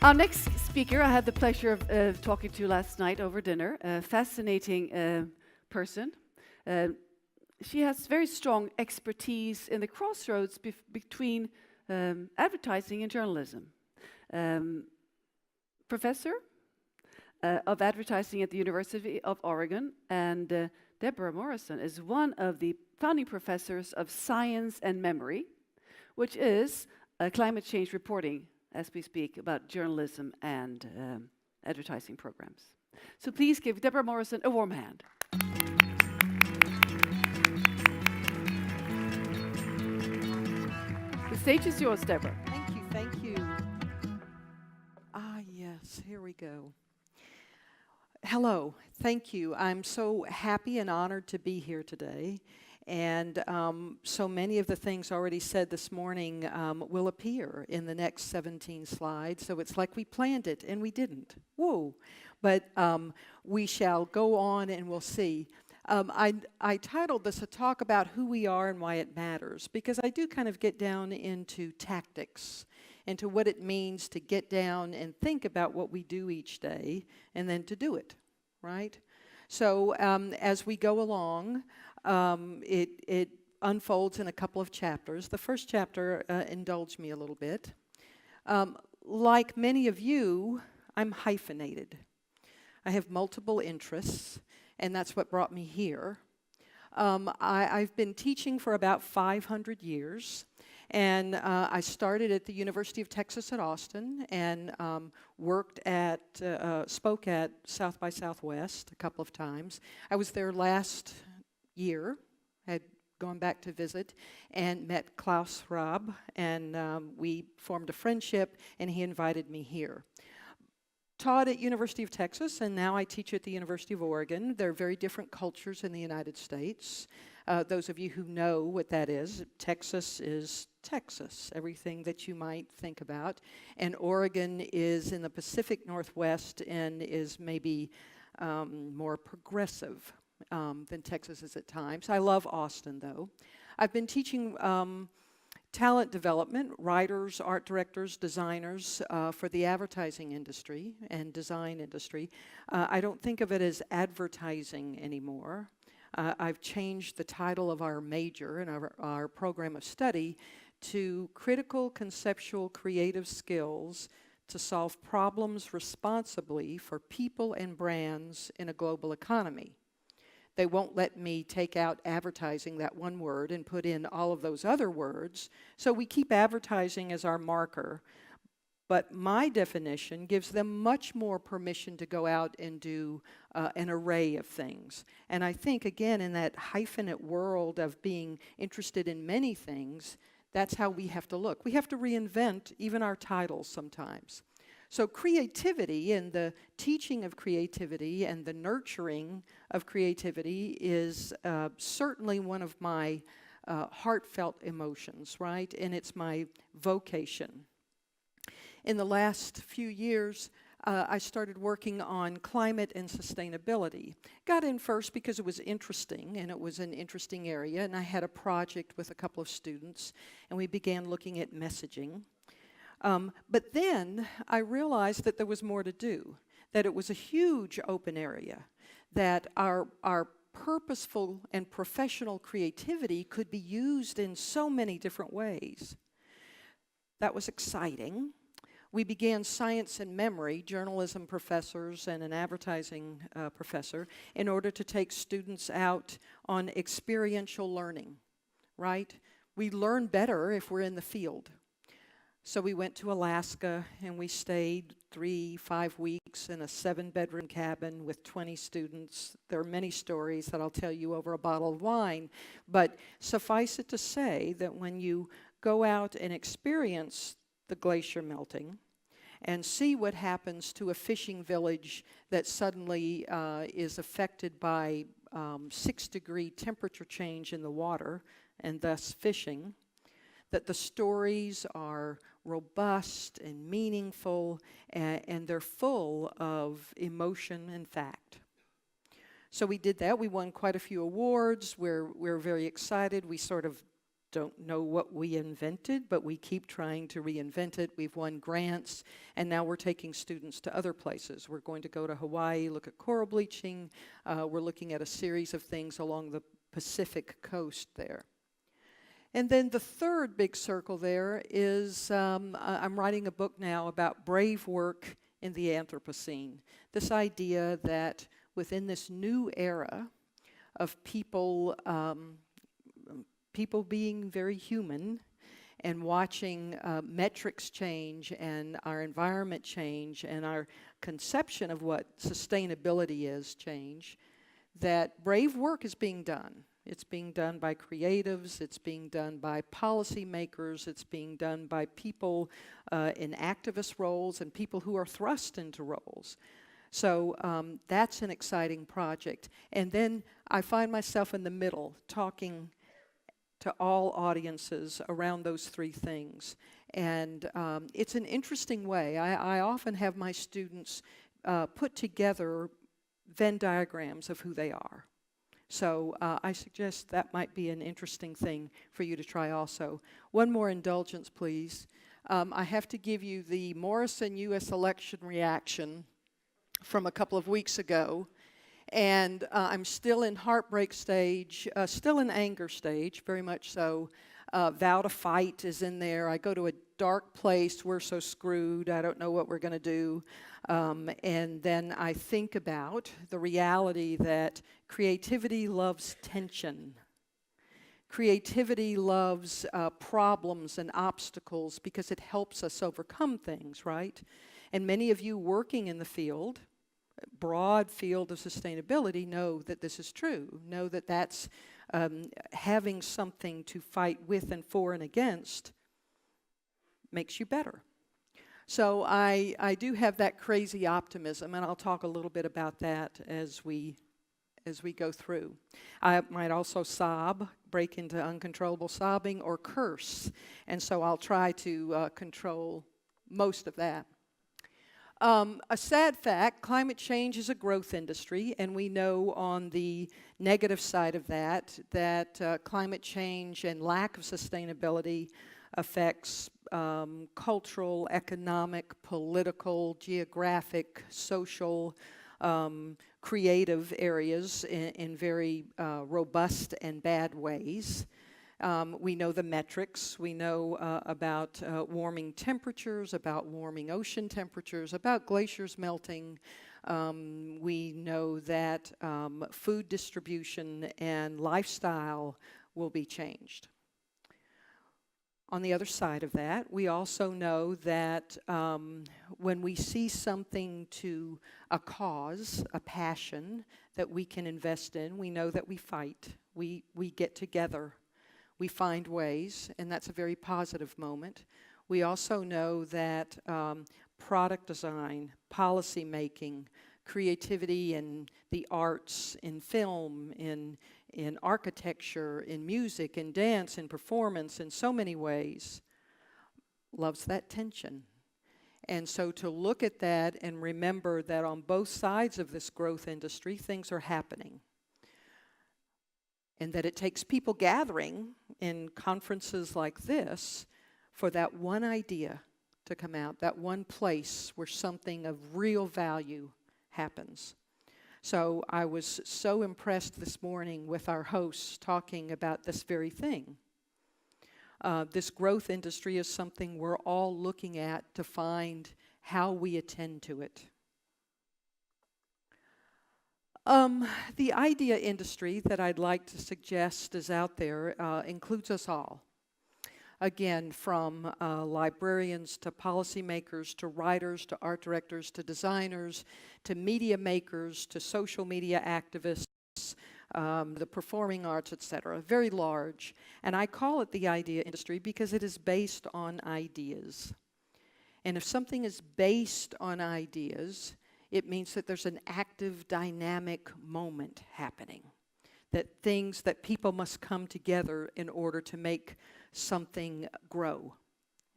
Our next speaker, I had the pleasure of talking to last night over dinner. A fascinating person. Uh, she has very strong expertise in the crossroads between advertising and journalism. Um, Professor of advertising at the University of Oregon, and Deborah Morrison is one of the founding professors of science and memory, which is climate change reporting as we speak about journalism and advertising programs. So please give Deborah Morrison a warm hand. The stage is yours, Deborah. Thank you, thank you. Yes, here we go. Hello, thank you. I'm so happy and honored to be here today. And so many of the things already said this morning will appear in the next 17 slides. So it's like we planned it and we didn't. Whoa. But we shall go on and we'll see. I titled this a talk about who we are and why it matters, because I do kind of get down into tactics, into what it means to get down and think about what we do each day and then to do it, right? So as we go along, it unfolds in a couple of chapters. The first chapter, indulge me a little bit. Like many of you, I'm hyphenated. I have multiple interests, and that's what brought me here. I've been teaching for about 500 years, and I started at the University of Texas at Austin and spoke at South by Southwest a couple of times. I was there last year. I had gone back to visit and met Klaus Raab, and we formed a friendship, and he invited me here. Taught at University of Texas, and now I teach at the University of Oregon. There are very different cultures in the United States. Those of you who know what that is, Texas is Texas, everything that you might think about. And Oregon is in the Pacific Northwest and is maybe more progressive than Texas is at times. I love Austin, though. I've been teaching talent development, writers, art directors, designers for the advertising industry and design industry. I don't think of it as advertising anymore. I've changed the title of our major and our program of study to Critical Conceptual Creative Skills to Solve Problems Responsibly for People and Brands in a Global Economy. They won't let me take out advertising, that one word, and put in all of those other words. So we keep advertising as our marker. But my definition gives them much more permission to go out and do an array of things. And I think, again, in that hyphenate world of being interested in many things, that's how we have to look. We have to reinvent even our titles sometimes. So creativity and the teaching of creativity and the nurturing of creativity is certainly one of my heartfelt emotions, right? And it's my vocation. In the last few years, I started working on climate and sustainability. Got in first because it was interesting, and it was an interesting area, and I had a project with a couple of students, and we began looking at messaging. But then I realized that there was more to do, that it was a huge open area, that our purposeful and professional creativity could be used in so many different ways. That was exciting. We began science and memory, journalism professors and an advertising professor, in order to take students out on experiential learning, right? We learn better if we're in the field. So we went to Alaska and we stayed 3-5 weeks in a 7-bedroom cabin with 20 students. There are many stories that I'll tell you over a bottle of wine, but suffice it to say that when you go out and experience the glacier melting and see what happens to a fishing village that suddenly is affected by 6-degree temperature change in the water and thus fishing, that the stories are robust and meaningful, and they're full of emotion and fact. So we did that. We won quite a few awards. We're very excited. We sort of don't know what we invented, but we keep trying to reinvent it. We've won grants, and now we're taking students to other places. We're going to go to Hawaii, look at coral bleaching. We're looking at a series of things along the Pacific coast there. And then the third big circle there is I'm writing a book now about brave work in the Anthropocene. This idea that within this new era of people being very human and watching metrics change and our environment change and our conception of what sustainability is change, that brave work is being done. It's being done by creatives, it's being done by policymakers, it's being done by people in activist roles and people who are thrust into roles. So that's an exciting project. And then I find myself in the middle talking to all audiences around those three things. And it's an interesting way. I often have my students put together Venn diagrams of who they are. So I suggest that might be an interesting thing for you to try also. One more indulgence, please. I have to give you the Morrison U.S. election reaction from a couple of weeks ago. And I'm still in heartbreak stage, still in anger stage, very much so. Vow to fight is in there. I go to a dark place. We're so screwed. I don't know what we're going to do. And then I think about the reality that creativity loves tension. Creativity loves problems and obstacles because it helps us overcome things, right? And many of you working in the field, broad field of sustainability, know that this is true, know that that's having something to fight with and for and against makes you better. So I do have that crazy optimism, and I'll talk a little bit about that as we go through. I might also sob, break into uncontrollable sobbing, or curse, and so I'll try to control most of that. A sad fact, climate change is a growth industry, and we know on the negative side of that climate change and lack of sustainability affects cultural, economic, political, geographic, social, creative areas in very robust and bad ways. We know the metrics. We know about warming temperatures, about warming ocean temperatures, about glaciers melting. We know that food distribution and lifestyle will be changed. On the other side of that, we also know that when we see something to a cause, a passion that we can invest in, we know that we fight. We get together. We find ways, and that's a very positive moment. We also know that product design, policy making, creativity in the arts, in film, in architecture, in music, in dance, in performance, in so many ways, loves that tension. And so to look at that and remember that on both sides of this growth industry, things are happening. And that it takes people gathering in conferences like this for that one idea to come out, that one place where something of real value happens. So I was so impressed this morning with our hosts talking about this very thing. This growth industry is something we're all looking at to find how we attend to it. The idea industry that I'd like to suggest is out there includes us all. Again, from librarians to policymakers to writers to art directors to designers to media makers to social media activists, the performing arts, etc. Very large. And I call it the idea industry because it is based on ideas. And if something is based on ideas, it means that there's an active, dynamic moment happening. That people must come together in order to make something grow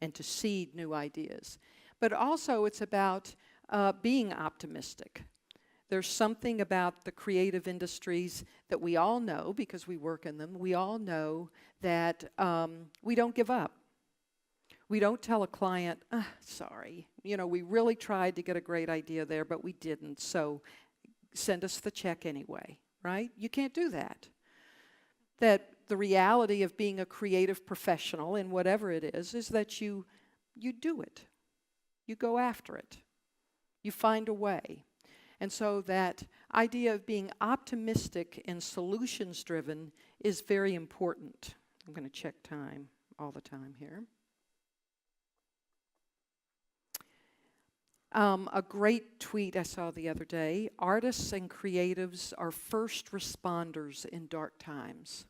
and to seed new ideas. But also it's about being optimistic. There's something about the creative industries that we all know because we work in them. We all know that we don't give up. We don't tell a client, sorry, we really tried to get a great idea there, but we didn't, so send us the check anyway, right? You can't do that. That the reality of being a creative professional in whatever it is that you do it. You go after it. You find a way. And so that idea of being optimistic and solutions-driven is very important. I'm going to check time all the time here. A great tweet I saw the other day, artists and creatives are first responders in dark times.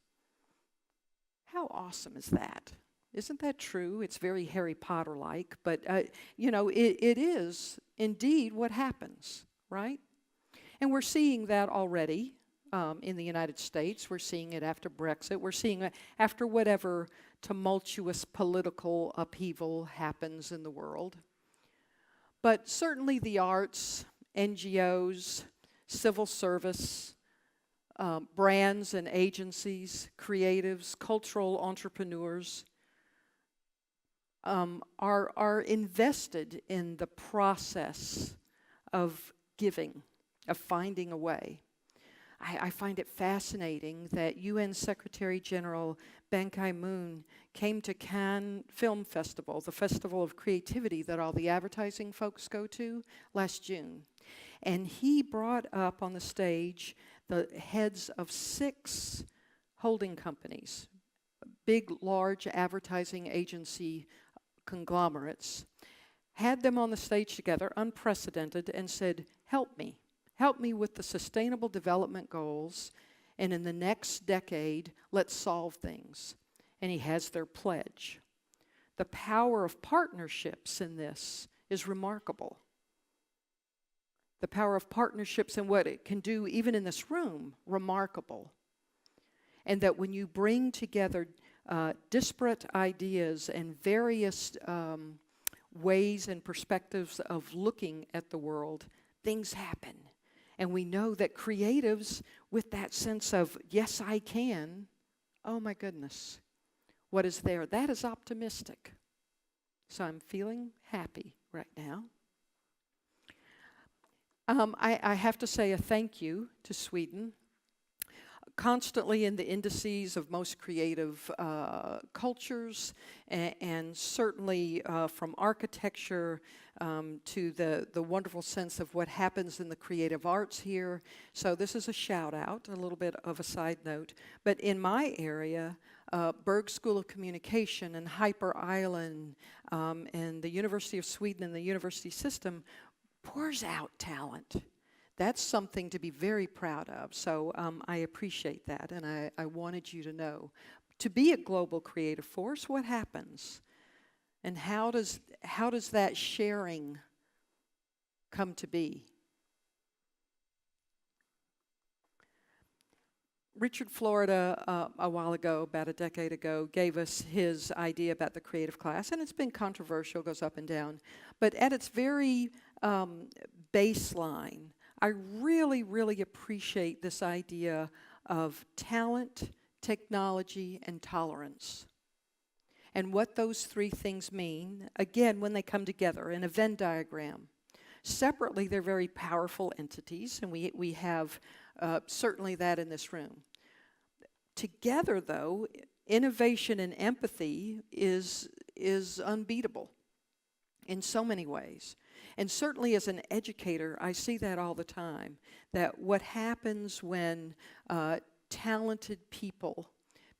How awesome is that? Isn't that true? It's very Harry Potter-like, but it is indeed what happens, right? And we're seeing that already in the United States. We're seeing it after Brexit. We're seeing it after whatever tumultuous political upheaval happens in the world. But certainly the arts, NGOs, civil service, brands and agencies, creatives, cultural entrepreneurs are invested in the process of giving, of finding a way. I find it fascinating that UN Secretary General Ban Ki-moon came to Cannes Film Festival, the festival of creativity that all the advertising folks go to, last June. And he brought up on the stage the heads of 6 holding companies, big, large advertising agency conglomerates, had them on the stage together, unprecedented, and said, help me. Help me with the Sustainable Development Goals, and in the next decade, let's solve things. And he has their pledge. The power of partnerships in this is remarkable. The power of partnerships and what it can do, even in this room, remarkable. And that when you bring together disparate ideas and various ways and perspectives of looking at the world, things happen. And we know that creatives, with that sense of, yes, I can, oh my goodness, what is there? That is optimistic. So I'm feeling happy right now. I have to say a thank you to Sweden. Constantly in the indices of most creative cultures, and certainly from architecture to the wonderful sense of what happens in the creative arts here. So this is a shout out, a little bit of a side note. But in my area, Berg School of Communication and Hyper Island and the University of Sweden and the university system pours out talent. That's something to be very proud of. So I appreciate that, and I wanted you to know. To be a global creative force, what happens? And how does that sharing come to be? Richard Florida, a while ago, about a decade ago, gave us his idea about the creative class, and it's been controversial, goes up and down. But at its very baseline, I really, really appreciate this idea of talent, technology, and tolerance. And what those 3 things mean, again, when they come together in a Venn diagram. Separately, they're very powerful entities, and we have certainly that in this room. Together, though, innovation and empathy is unbeatable in so many ways. And certainly as an educator, I see that all the time, that what happens when talented people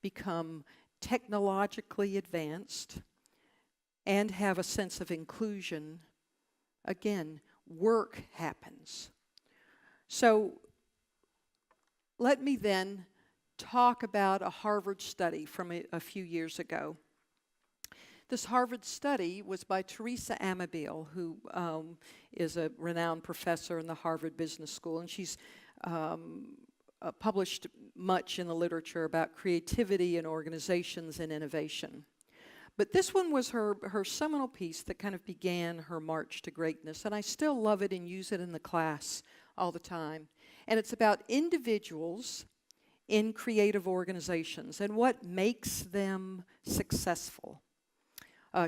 become technologically advanced and have a sense of inclusion, again, work happens. So let me then talk about a Harvard study from a few years ago. This Harvard study was by Teresa Amabile, who is a renowned professor in the Harvard Business School, and she's published much in the literature about creativity in organizations and innovation. But this one was her seminal piece that kind of began her march to greatness, and I still love it and use it in the class all the time. And it's about individuals in creative organizations and what makes them successful.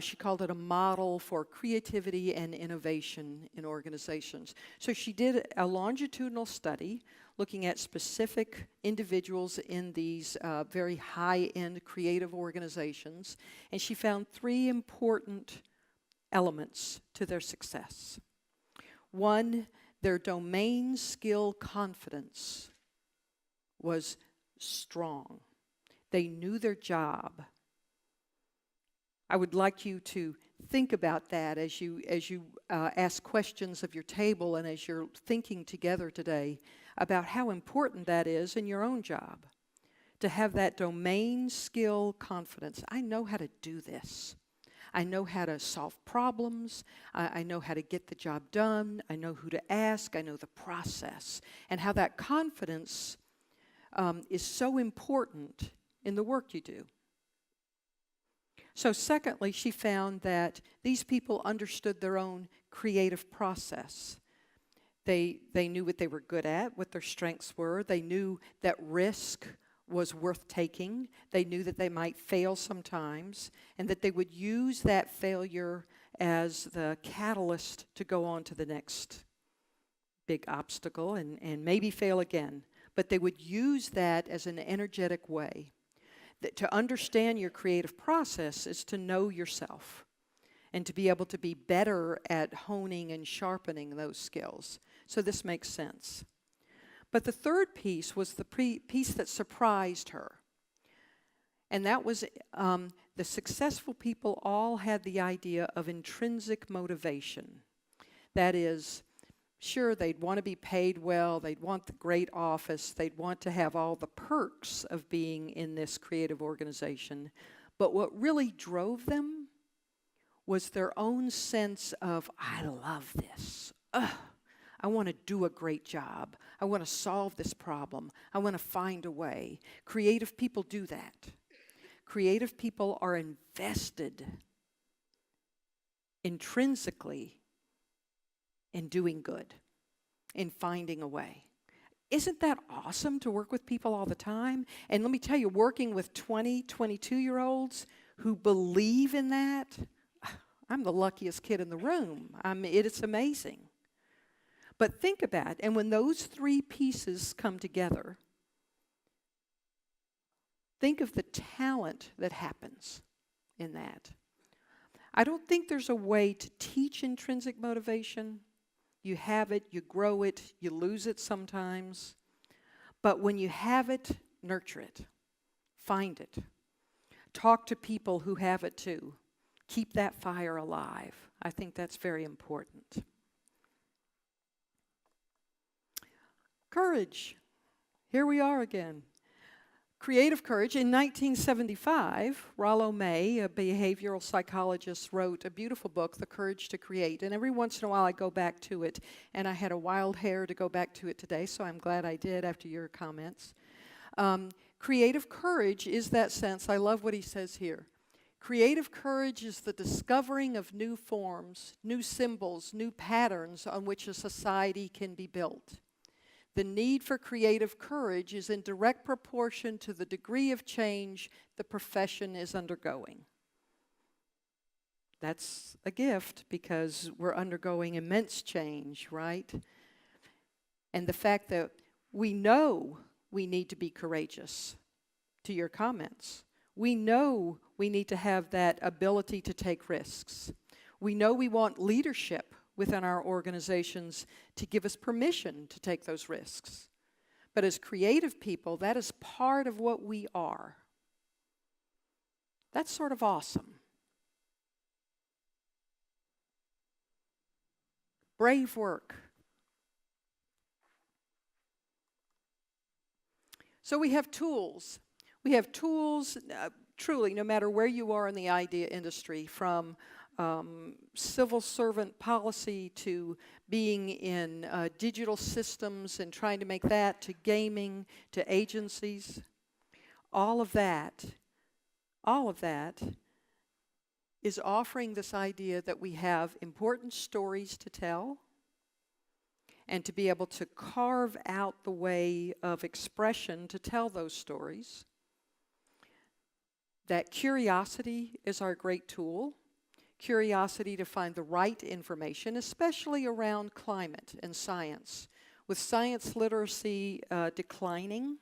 She called it a model for creativity and innovation in organizations. So she did a longitudinal study looking at specific individuals in these very high-end creative organizations, and she found 3 important elements to their success. 1, their domain skill confidence was strong. They knew their job. I would like you to think about that as you ask questions of your table and as you're thinking together today about how important that is in your own job, to have that domain skill confidence. I know how to do this. I know how to solve problems. I know how to get the job done. I know who to ask. I know the process. And how that confidence is so important in the work you do. So secondly, she found that these people understood their own creative process. They knew what they were good at, what their strengths were. They knew that risk was worth taking. They knew that they might fail sometimes, and that they would use that failure as the catalyst to go on to the next big obstacle and maybe fail again. But they would use that as an energetic way. That to understand your creative process is to know yourself and to be able to be better at honing and sharpening those skills. So this makes sense. But the third piece was the piece that surprised her. And that was the successful people all had the idea of intrinsic motivation. That is, sure, they'd want to be paid well, they'd want the great office, they'd want to have all the perks of being in this creative organization. But what really drove them was their own sense of, I love this. I want to do a great job. I want to solve this problem. I want to find a way. Creative people do that. Creative people are invested intrinsically in doing good, in finding a way. Isn't that awesome to work with people all the time? And let me tell you, working with 20, 22-year-olds who believe in that, I'm the luckiest kid in the room. It's amazing. But think about it, and when those 3 pieces come together, think of the talent that happens in that. I don't think there's a way to teach intrinsic motivation. You have it, you grow it, you lose it sometimes. But when you have it, nurture it. Find it. Talk to people who have it too. Keep that fire alive. I think that's very important. Courage. Here we are again. Creative courage. In 1975, Rollo May, a behavioral psychologist, wrote a beautiful book, The Courage to Create. And every once in a while I go back to it. And I had a wild hair to go back to it today, so I'm glad I did after your comments. Creative courage is that sense. I love what he says here. Creative courage is the discovering of new forms, new symbols, new patterns on which a society can be built. The need for creative courage is in direct proportion to the degree of change the profession is undergoing. That's a gift because we're undergoing immense change, right? And the fact that we know we need to be courageous, to your comments. We know we need to have that ability to take risks. We know we want leadership within our organizations to give us permission to take those risks. But as creative people, that is part of what we are. That's sort of awesome. Brave work. So we have tools. We have tools, truly, no matter where you are in the idea industry, from civil servant policy to being in digital systems and trying to make that, to gaming, to agencies. All of that is offering this idea that we have important stories to tell and to be able to carve out the way of expression to tell those stories. That curiosity is our great tool. Curiosity to find the right information, especially around climate and science. With science literacy declining,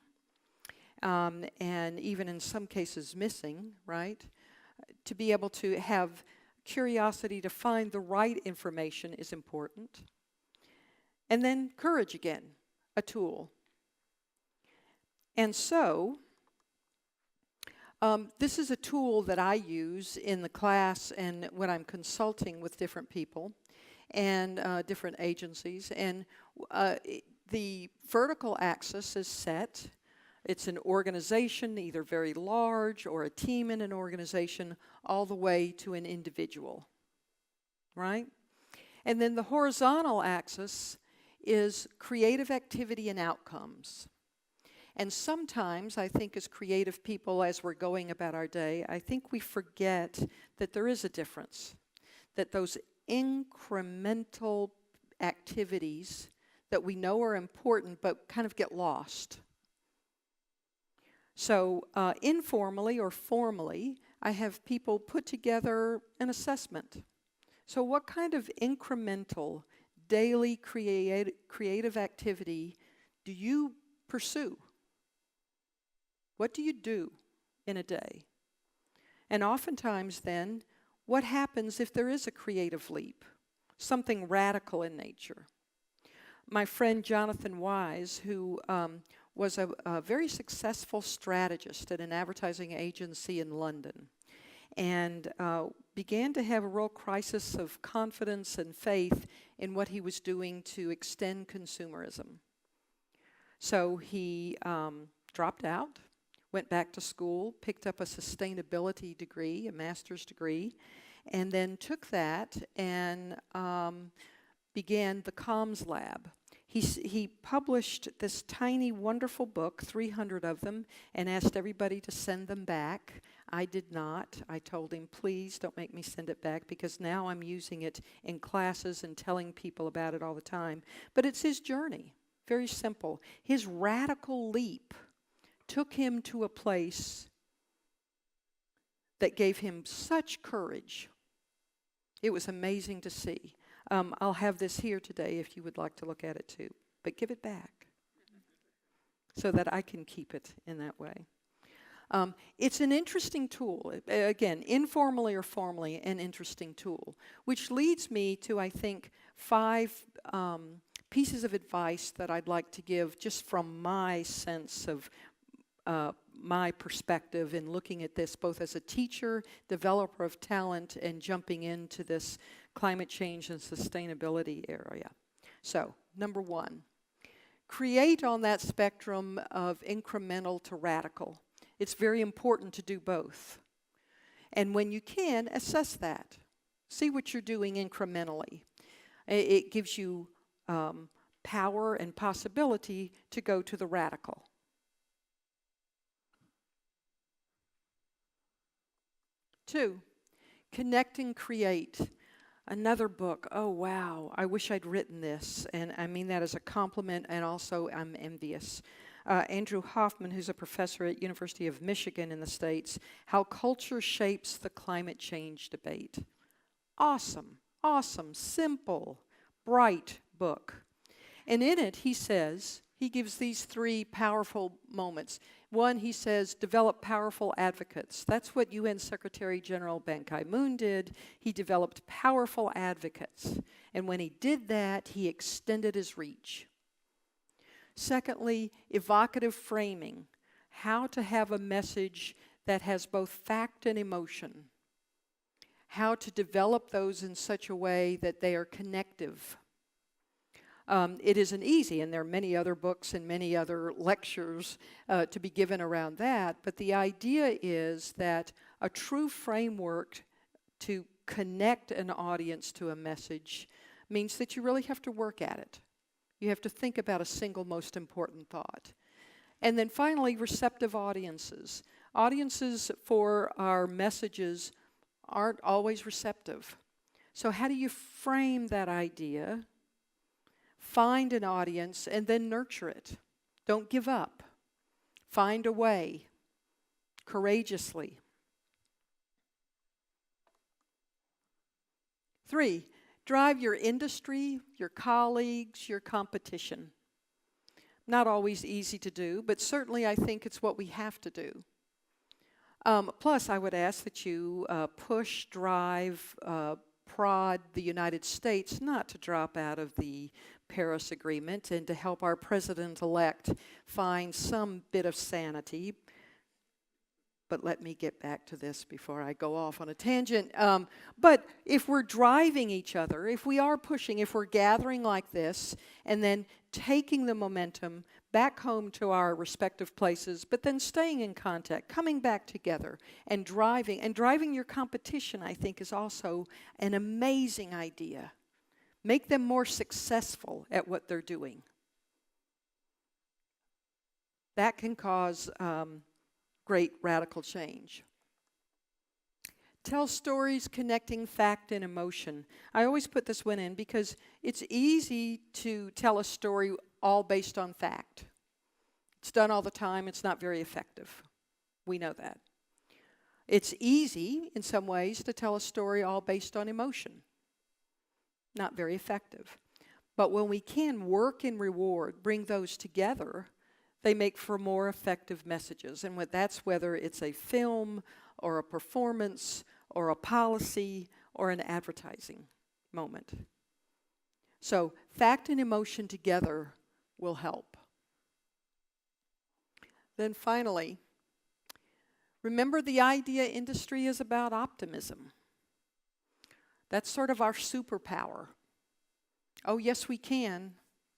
and even in some cases missing, right? To be able to have curiosity to find the right information is important. And then courage again, a tool. And so, this is a tool that I use in the class and when I'm consulting with different people and different agencies. And the vertical axis is set. It's an organization, either very large or a team in an organization, all the way to an individual, right? And then the horizontal axis is creative activity and outcomes. And sometimes, I think as creative people, as we're going about our day, I think we forget that there is a difference. That those incremental activities that we know are important but kind of get lost. So informally or formally, I have people put together an assessment. So what kind of incremental, daily creative activity do you pursue? What do you do in a day? And oftentimes then, what happens if there is a creative leap? Something radical in nature. My friend Jonathan Wise, who was a very successful strategist at an advertising agency in London, and began to have a real crisis of confidence and faith in what he was doing to extend consumerism. So he dropped out, went back to school, picked up a sustainability degree, a master's degree, and then took that and began the Comms Lab. He published this tiny, wonderful book, 300 of them, and asked everybody to send them back. I did not. I told him, please don't make me send it back, because now I'm using it in classes and telling people about it all the time. But it's his journey, very simple. His radical leap took him to a place that gave him such courage. It was amazing to see. I'll have this here today if you would like to look at it too. But give it back so that I can keep it in that way. It's an interesting tool. Again, informally or formally, an interesting tool. Which leads me to, I think, 5 pieces of advice that I'd like to give just from my sense of my perspective in looking at this, both as a teacher, developer of talent, and jumping into this climate change and sustainability area. So, number 1, create on that spectrum of incremental to radical. It's very important to do both. And when you can, assess that. See what you're doing incrementally. It gives you power and possibility to go to the radical. 2, connect and create. Another book. Oh, wow. I wish I'd written this. And I mean that as a compliment, and also I'm envious. Andrew Hoffman, who's a professor at University of Michigan in the States, How Culture Shapes the Climate Change Debate. Awesome, awesome, simple, bright book. And in it, he says, he gives these 3 powerful moments. 1, he says, develop powerful advocates. That's what UN Secretary General Ban Ki-moon did. He developed powerful advocates. And when he did that, he extended his reach. Secondly, evocative framing. How to have a message that has both fact and emotion. How to develop those in such a way that they are connective. It isn't easy, and there are many other books and many other lectures to be given around that, but the idea is that a true framework to connect an audience to a message means that you really have to work at it. You have to think about a single most important thought. And then finally, receptive audiences. Audiences for our messages aren't always receptive. So how do you frame that idea find an audience, and then nurture it. Don't give up. Find a way, courageously. 3, drive your industry, your colleagues, your competition. Not always easy to do, but certainly I think it's what we have to do. Plus, I would ask that you push, drive, prod the United States not to drop out of the Paris Agreement and to help our president-elect find some bit of sanity. But let me get back to this before I go off on a tangent. But if we're driving each other, if we are pushing, if we're gathering like this, and then taking the momentum back home to our respective places, but then staying in contact, coming back together, and driving your competition, I think, is also an amazing idea. Make them more successful at what they're doing. That can cause great radical change. Tell stories connecting fact and emotion. I always put this one in because it's easy to tell a story all based on fact. It's done all the time. It's not very effective. We know that. It's easy, in some ways, to tell a story all based on emotion. Not very effective. But when we can work and reward, bring those together, they make for more effective messages. And that's whether it's a film or a performance or a policy or an advertising moment. So fact and emotion together will help. Then finally, remember the idea industry is about optimism. That's sort of our superpower. Oh, yes, we can.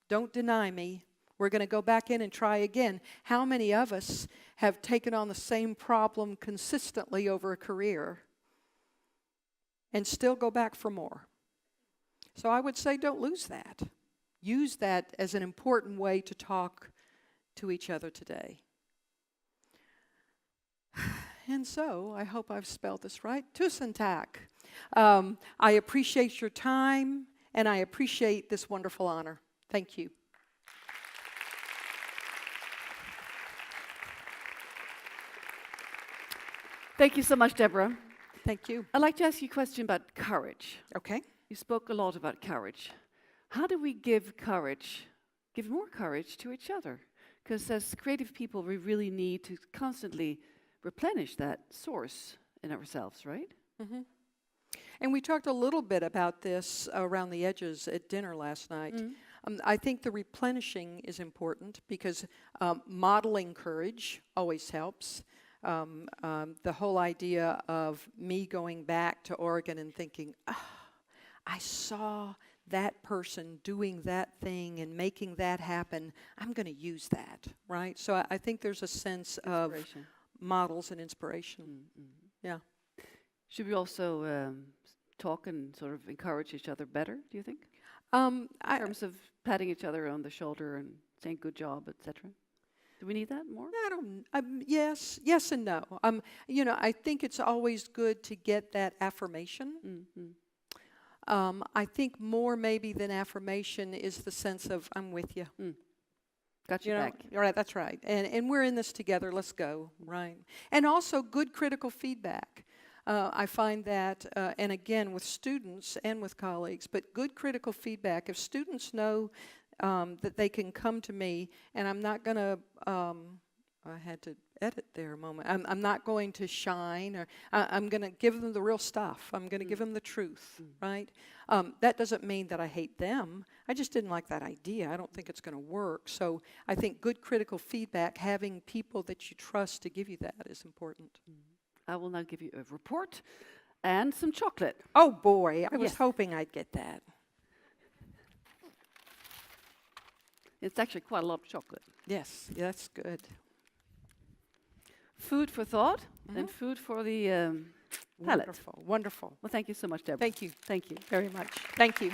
Don't deny me. We're going to go back in and try again. How many of us have taken on the same problem consistently over a career and still go back for more? So I would say don't lose that. Use that as an important way to talk to each other today. And so, I hope I've spelled this right. Tusen tak. I appreciate your time, and I appreciate this wonderful honor. Thank you. Thank you so much, Deborah. Thank you. I'd like to ask you a question about courage. Okay. You spoke a lot about courage. How do we give more courage to each other? Because as creative people, we really need to constantly replenish that source in ourselves, right? Mm-hmm. And we talked a little bit about this around the edges at dinner last night. Mm-hmm. I think the replenishing is important because modeling courage always helps. The whole idea of me going back to Oregon and thinking, I saw that person doing that thing and making that happen. I'm going to use that, right? So I think there's a sense of models and inspiration. Mm-hmm. Yeah. Should we also talk and sort of encourage each other better, do you think? In terms of patting each other on the shoulder and saying good job, etc. Do we need that more? I don't. Yes and no. I think it's always good to get that affirmation. Mm-hmm. I think more maybe than affirmation is the sense of I'm with you. Got you back. Right, that's right. And we're in this together. Let's go. Right. And also good critical feedback. I find that, and again with students and with colleagues, but good critical feedback. If students know that they can come to me, and I'm not going to, I had to edit there a moment, I'm not going to shine, or I'm going to give them the real stuff. I'm going to give them the truth, right? That doesn't mean that I hate them. I just didn't like that idea. I don't think it's going to work. So I think good critical feedback, having people that you trust to give you that is important. I will now give you a report and some chocolate. Oh boy, I was hoping I'd get that. It's actually quite a lot of chocolate. Yes, that's good. Food for thought and food for the palate. Wonderful, wonderful. Well, thank you so much, Deborah. Thank you. Thank you. Very much. Thank you.